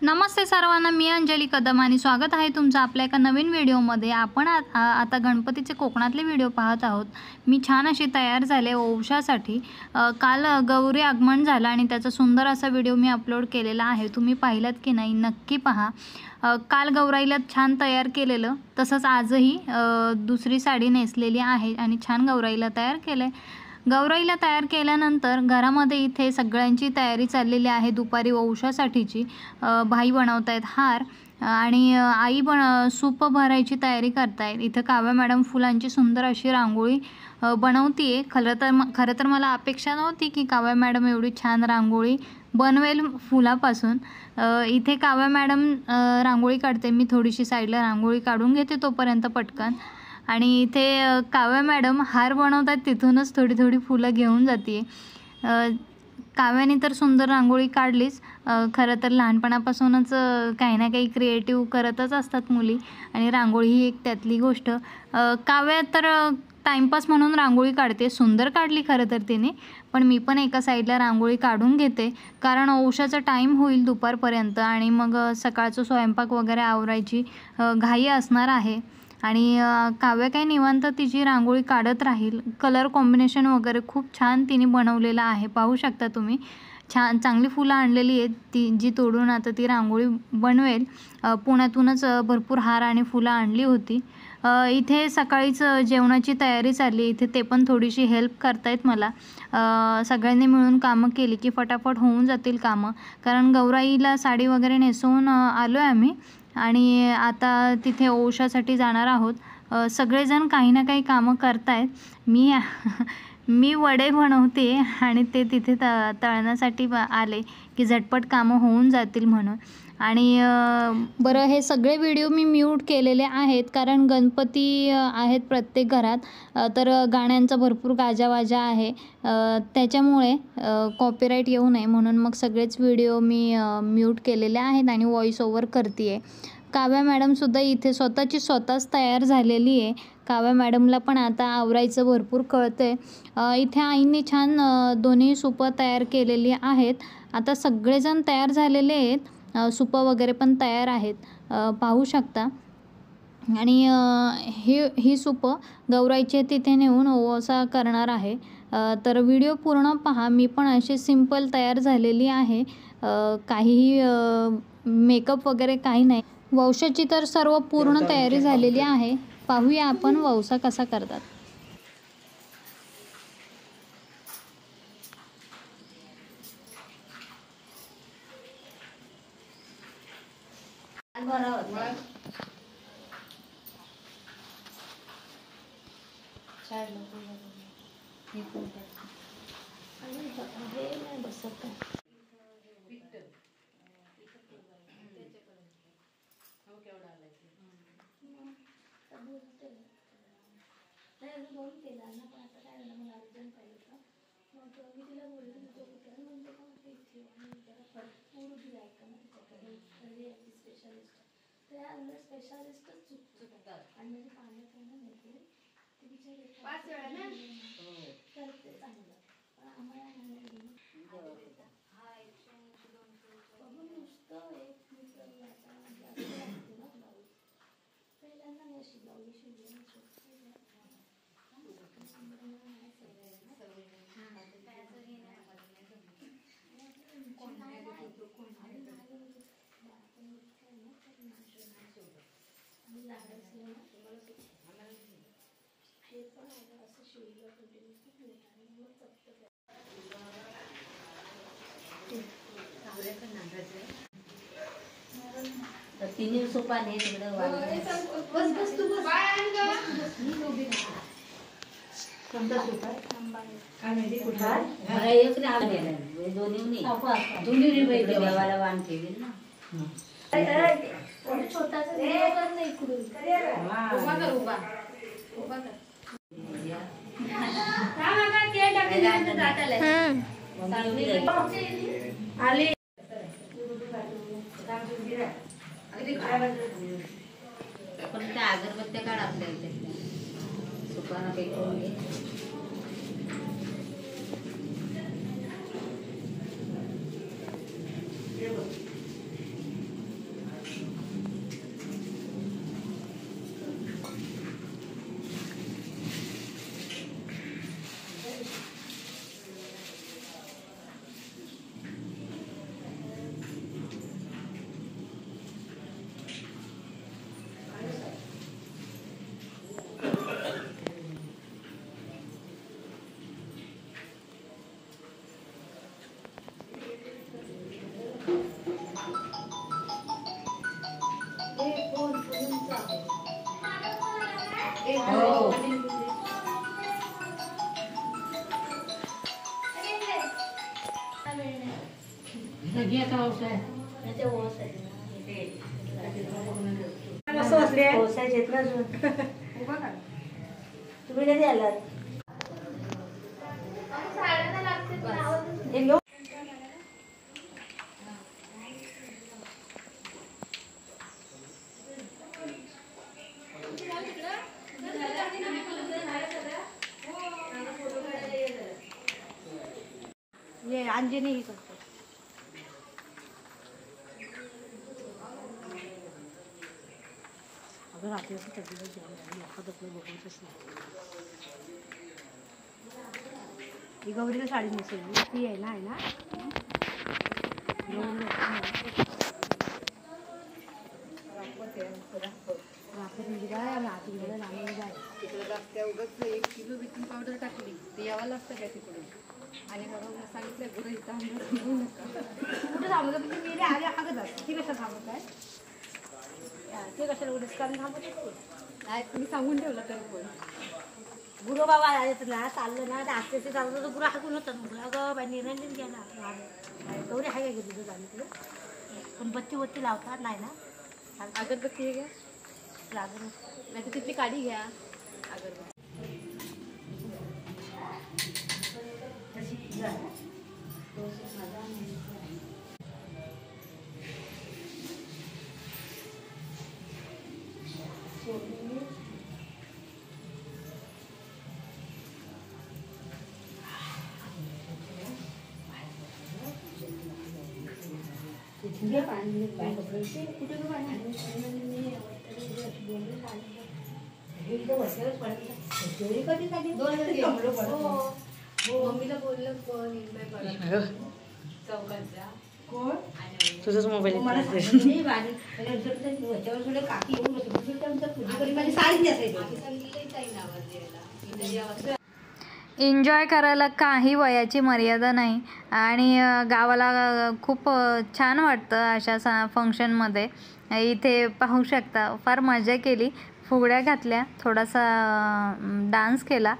नमस्ते सर्वांना, मी अंजली कदम आणि स्वागत आहे तुमचं आपल्या एका नवीन व्हिडिओमध्ये। आपण आता गणपतीचे कोकणातले व्हिडिओ पाहत आहोत। मी छान अशी तयार झाले ओवशासाठी। काल गौरी आगमन झालं आणि त्याचा सुंदर असा व्हिडिओ मी अपलोड केलेला आहे। तुम्ही पाहिलात की नाही नक्की पहा। काल गौराईला छान तयार केलेलं, तसंच आजही दुसरी साडी नेसलेली आहे आणि छान गौराईला तयार केले। गौराईला तयार केल्यानंतर घरामध्ये इथे सगळ्यांची तयारी चाललेली आहे दुपारी ओवशासाठीची। भाई बनवतायत हार आणि आई सूप भरायची तयारी करतायत। इथे काव्या मॅडम फुलांची सुंदर अशी रांगोळी बनवतीये। खरं तर मला अपेक्षा नव्हती की काव्या मॅडम एवढी छान रांगोळी बनवेल फुलापासून। इथे काव्या मॅडम रांगोळी काढते, मी थोडीशी साईडला रांगोळी काढून घेते तोपर्यंत पटकन। आणि इथे काव्या मॅडम हार बनवतात, तिथूनच थोडी थोडी फुलं घेऊन जाते। काव्याने तर सुंदर रांगोळी काढलीच। खरं तर लहानपणापासूनच काही ना काही क्रिएटिव्ह करतच असतात मुली आणि रांगोळी ही एक त्यातली गोष्ट। काव्या तर टाइमपास म्हणून रांगोळी काढते, सुंदर काढली खरं तर तिने, पण मी पण एका साईडला रांगोळी काढून घेते कारण ओवशाचा टाईम होईल दुपारपर्यंत आणि मग सकाळचं स्वयंपाक वगैरे आवरायची घाई असणार आहे। आणि काव्या काय निवांत तिची रांगोळी काढत राहील। कलर कॉम्बिनेशन वगैरे खूप छान तिने बनवलेलं आहे, पाहू शकता तुम्ही। छान चांगली फुलं आणलेली आहेत ती, जी तोडून आता ती रांगोळी बनवेल। पुण्यातूनच भरपूर हार आणि फुलं आणली होती। इथे सकाळीच जेवणाची तयारी चालली, इथे ते पण थोडीशी हेल्प करतायत मला। सगळ्यांनी मिळून कामं केली की फटाफट होऊन जातील कामं, कारण गौराईला साडी वगैरे नेसवून आलो आहे आम्ही आणि आता तिथे ओवशासाठी जाणार आहोत। सगळेजण काही ना काही कामं करतायत। मी वडे बनवते आणि ते तिथे तळण्यासाठी आले की झटपट कामं होऊन जातील म्हणून। आणि बरं, हे सगळे व्हिडिओ मी म्यूट केलेले आहेत कारण गणपती आहेत प्रत्येक घरात, तर गाण्यांचा भरपूर गाजावाजा आहे, त्याच्यामुळे कॉपीराईट येऊ नये म्हणून मग सगळेच व्हिडिओ मी म्यूट केलेले आहेत आणि व्हॉइस ओव्हर करते आहे। काव्या मॅडमसुद्धा इथे स्वतःच तयार झालेली आहे। काव्या मॅडमला पण आता आवरायचं भरपूर कळतं आहे। इथे आईने छान दोन्ही सूपं तयार केलेली आहेत। आता सगळेजण तयार झालेले आहेत, सूपं वगैरे पण तयार आहेत, पाहू शकता। आणि ही सूपं गौराईचे तिथे नेऊन ओवसा करणार आहे। तर व्हिडिओ पूर्ण पहा। मी पण अशी सिंपल तयार झालेली आहे, काहीही मेकअप वगैरे काही नाही। वौशाची तर सर्व पूर्ण तयारी झालेली आहे। पाहूया आपण वौसा कसा करतात। तिन्ही सोपाने तिकडं देवाला वाण ठेवेल ना। पण त्या अगरबत्त्या काढ आपल्या इथे सुपाना पेटवून घे। तुम्ही कधी आलात? ये अंजनी ही करतो. अगं रात्री असं सगळं जेवण एखादं बघतच नाही. ही गौरीला साडी नेसवली ती आहे ना एक किलो बेकिंग पावडर टाकली ते यावं लागतं काय तिकडून आणि मला सांगितलं गुरु इथं आणू नका. कुठं थांबत म्हणजे मी आले हागत असते. ती कशा थांबत आहे ते कशाला उद्या कारण थांबत नाही तुम्ही सांगून ठेवलं तर पण गुरु बाबा आले तर ना चाललं ना ते आस्ते आस्ते चाललं तर गुरु हाकून होतात. मग अगं बाई निरंजन गेला गौरी हाय काय घेतली तुझं आम्ही तुला पण बत्ती लावतात नाही ना. अगरबत्ती हे घ्या लागत नाही तर तिथली काढी घ्या अगरबत्ती. मम्मीला बोललं पण चौकातल्या कोण तुझाच मोबाईल एन्जॉय करायला काही वयाची मर्यादा नाही आणि गावाला खूप छान वाटतं अशा फंक्शनमध्ये. इथे पाहू शकता फार मजा केली, फुगड्या घातल्या, थोडासा डान्स केला.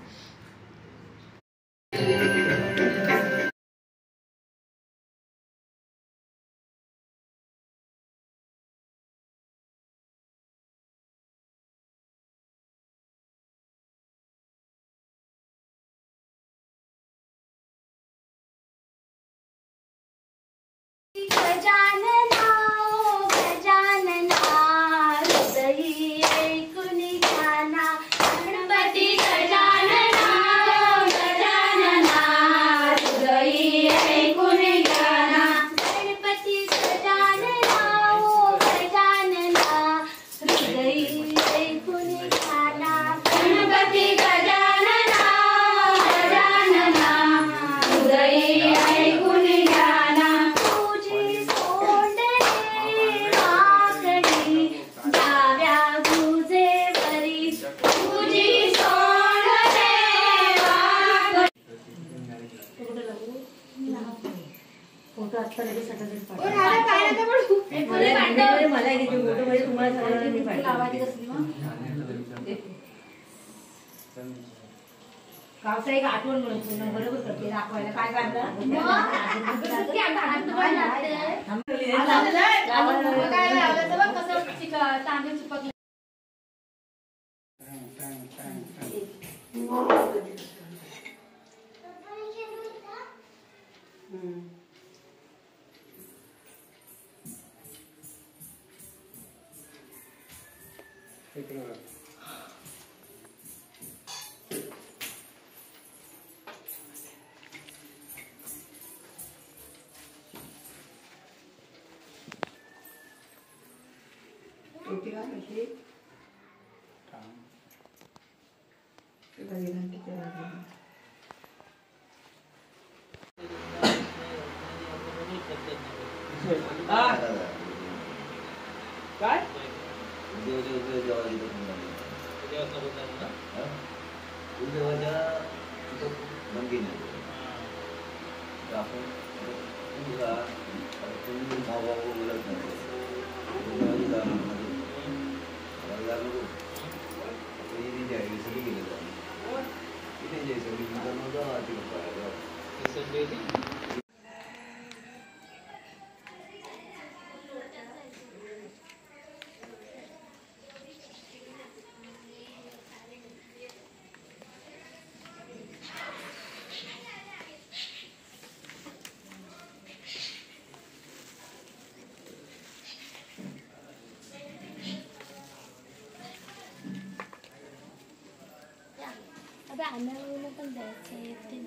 गावचा एक आठवण म्हणून बरोबर करते दाखवायला काय काढलं तांदूळ चिपकले. काय कानावरून पण द्यायचं येते.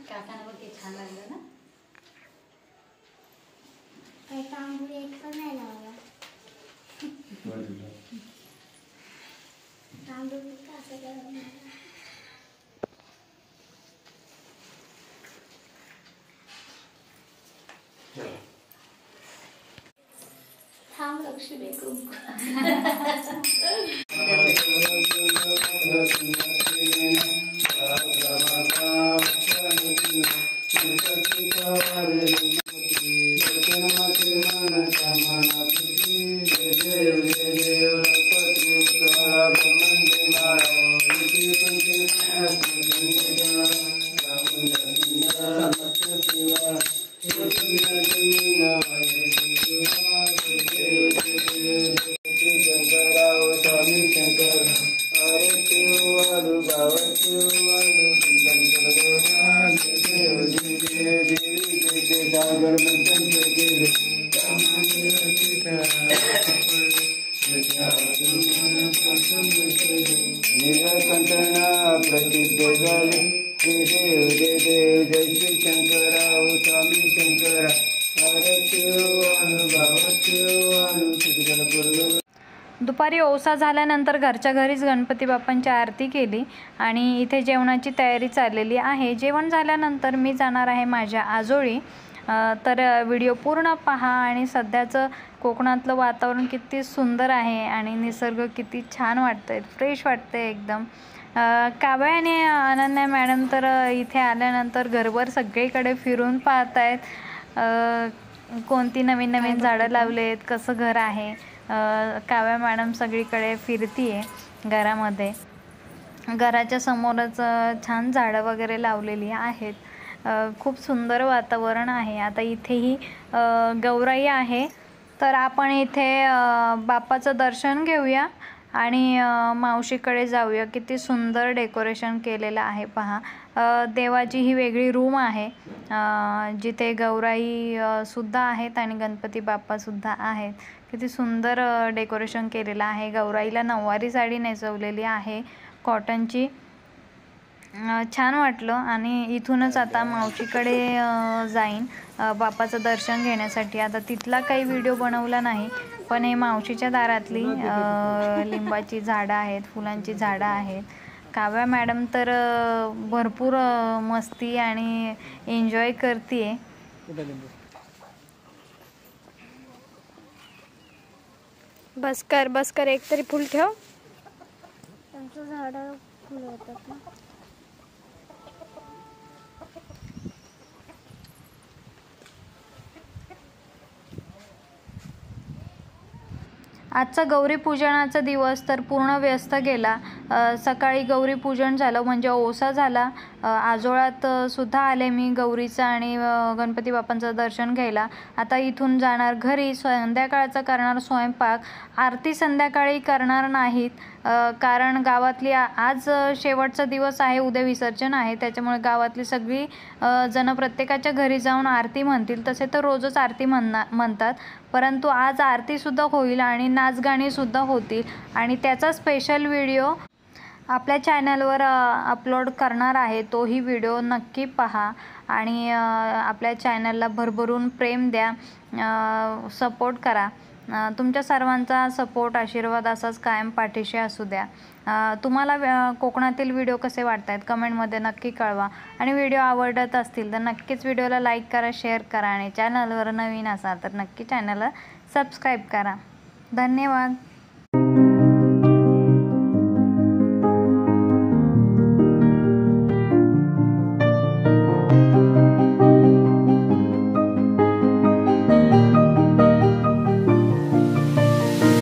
काकांना बघ ते छान लागलं ना. काही तांबूळ एक पण नाही लावला. तांबूळ कसं करावं. थांब लक्ष्मी कुंकू. दुपारी ओसा झाल्यानंतर घरच्या घरीच गणपती बाप्पांची आरती केली आणि इथे जेवणाची तयारी चाललेली आहे. जेवण झाल्यानंतर मी जाणार आहे माझ्या आजोळी. तर व्हिडिओ पूर्ण पहा. आणि सध्याचं कोकणातलं वातावरण किती सुंदर आहे आणि निसर्ग किती छान वाटतंय, फ्रेश वाटतंय एकदम. काव्या आणि अनन्या मॅडम तर इथे आल्यानंतर घरभर सगळीकडे फिरून पाहत आहेत. कोणती नवीन नवीन झाडं लावलेत, कसं घर आहे. काव्या मॅडम सगळीकडे फिरतीये घरामध्ये. घराच्या समोरच छान झाडं वगैरे लावलेली आहेत. खूप सुंदर वातावरण आहे. आता इथेही गौराई आहे, तर आपण इथे बाप्पाचं दर्शन घेऊया आणि मावशीकडे जाऊया. किती सुंदर डेकोरेशन केलेलं आहे पहा. देवाची ही वेगळी रूम आहे जिथे गौराई सुद्धा आहेत आणि गणपती बाप्पा सुद्धा आहेत. किती सुंदर डेकोरेशन केलेलं आहे. गौराईला नऊवारी साडी नेसवलेली आहे कॉटनची. छान वाटलं. आणि इथूनच आता मावशीकडे जाईन बाप्पाचं दर्शन घेण्यासाठी. आता तिथला काही व्हिडिओ बनवला नाही, पण हे मावशीच्या दारातली लिंबाची झाडं आहेत, फुलांची झाडं आहेत. काव्या मॅडम तर भरपूर मस्ती आणि एन्जॉय करते. बस कर एक तरी फुल ठेव. त्यांचं झाडं फुलं होतात ना. आजचा गौरी पूजनाचा दिवस तर पूर्ण व्यस्त गेला. सकाळी गौरी पूजन झालं म्हणजे ओसा झाला. आजोळात सुद्धा आले मी गौरीचं आणि गणपती बाप्पांचं दर्शन घ्यायला. आता इथून जाणार घरी. संध्याकाळचा करणार स्वयंपाक. आरती संध्याकाळी करणार नाहीत कारण गावातली आज शेवटचा दिवस आहे, उद्या विसर्जन आहे. त्याच्यामुळे गावातली सगळी जण प्रत्येकाच्या घरी जाऊन आरती म्हणतील. तसे तर रोजच आरती म्हणतात, परंतु आज आरतीसुद्धा होईल आणि नाचगाणीसुद्धा होतील आणि त्याचा स्पेशल व्हिडिओ आपल्या चॅनलवर अपलोड करणार आहे. तोही व्हिडिओ नक्की पहा आणि आपल्या चॅनलला भरभरून प्रेम द्या, सपोर्ट करा. तुमच्या सर्वांचा सपोर्ट आशीर्वाद असाच कायम पाठीशी असू द्या. तुम्हाला कोकणातील व्हिडिओ कसे वाटत आहेत कमेंटमध्ये नक्की कळवा आणि व्हिडिओ आवडत असतील तर नक्कीच व्हिडिओला लाईक करा, शेअर करा आणि चॅनलवर नवीन असाल तर नक्की चॅनलला सबस्क्राईब करा. धन्यवाद.